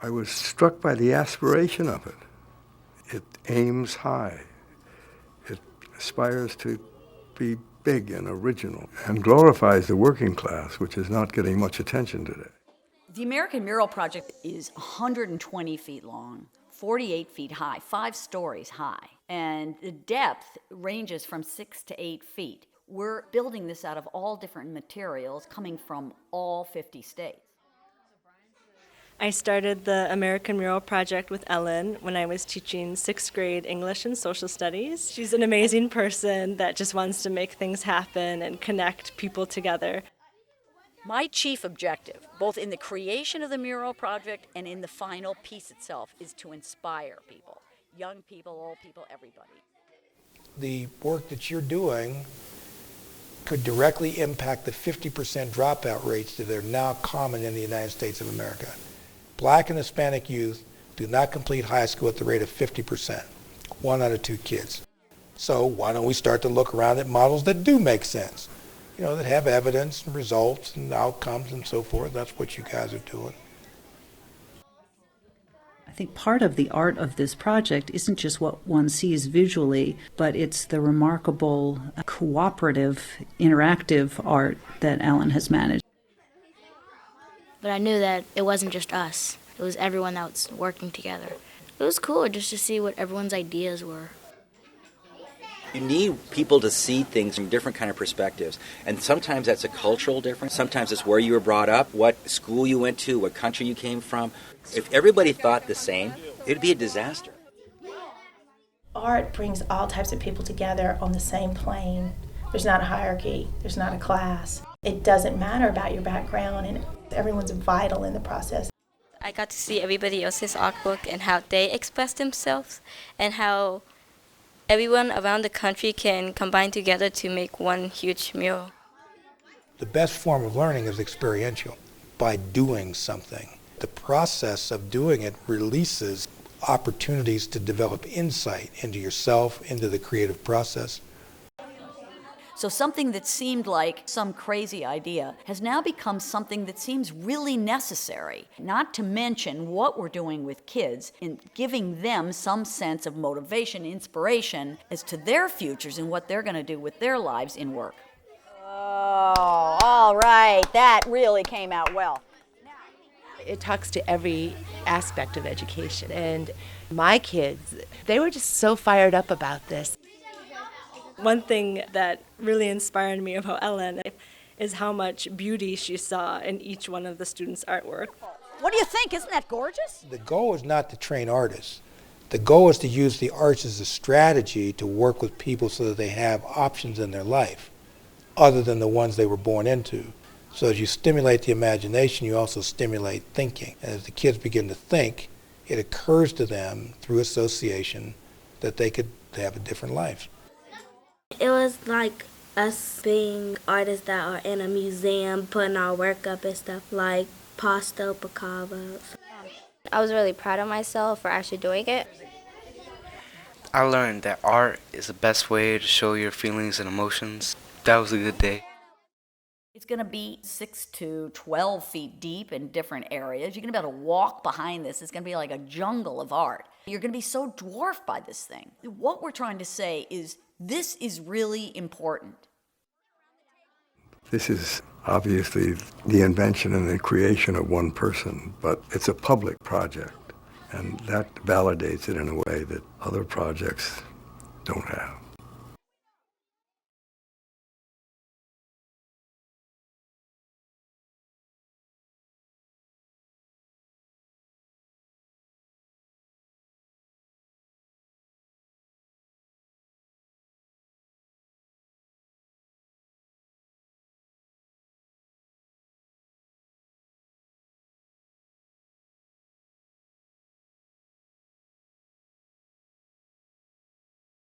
I was struck by the aspiration of it. It aims high. It aspires to be big and original and glorifies the working class, which is not getting much attention today. The American Mural Project is 120 feet long, 48 feet high, 5 stories high, and the depth ranges from 6 to 8 feet. We're building this out of all different materials coming from all 50 states. I started the American Mural Project with Ellen when I was teaching 6th grade English and social studies. She's an amazing person that just wants to make things happen and connect people together. My chief objective, both in the creation of the Mural Project and in the final piece itself, is to inspire people, young people, old people, everybody. The work that you're doing could directly impact the 50% dropout rates that are now common in the United States of America. Black and Hispanic youth do not complete high school at the rate of 50%, 1 out of 2 kids. So why don't we start to look around at models that do make sense, that have evidence and results and outcomes and so forth. That's what you guys are doing. I think part of the art of this project isn't just what one sees visually, but it's the remarkable cooperative, interactive art that Alan has managed. But I knew that it wasn't just us. It was everyone that was working together. It was cool just to see what everyone's ideas were. You need people to see things from different kind of perspectives. And sometimes that's a cultural difference. Sometimes it's where you were brought up, what school you went to, what country you came from. If everybody thought the same, it would be a disaster. Art brings all types of people together on the same plane. There's not a hierarchy. There's not a class. It doesn't matter about your background, and everyone's vital in the process. I got to see everybody else's artwork and how they express themselves and how everyone around the country can combine together to make one huge mural. The best form of learning is experiential, by doing something. The process of doing it releases opportunities to develop insight into yourself, into the creative process. So something that seemed like some crazy idea has now become something that seems really necessary, not to mention what we're doing with kids in giving them some sense of motivation, inspiration as to their futures and what they're going to do with their lives in work. Oh, all right. That really came out well. It talks to every aspect of education. And my kids, they were just so fired up about this. One thing that really inspired me about Ellen is how much beauty she saw in each one of the students' artwork. What do you think? Isn't that gorgeous? The goal is not to train artists. The goal is to use the arts as a strategy to work with people so that they have options in their life other than the ones they were born into. So as you stimulate the imagination, you also stimulate thinking. And as the kids begin to think, it occurs to them through association that they could have a different life. It was like us being artists that are in a museum, putting our work up and stuff like pastel Picabos. I was really proud of myself for actually doing it. I learned that art is the best way to show your feelings and emotions. That was a good day. It's going to be 6 to 12 feet deep in different areas. You're going to be able to walk behind this. It's going to be like a jungle of art. You're going to be so dwarfed by this thing. What we're trying to say is this is really important. This is obviously the invention and the creation of one person, but it's a public project, and that validates it in a way that other projects don't have.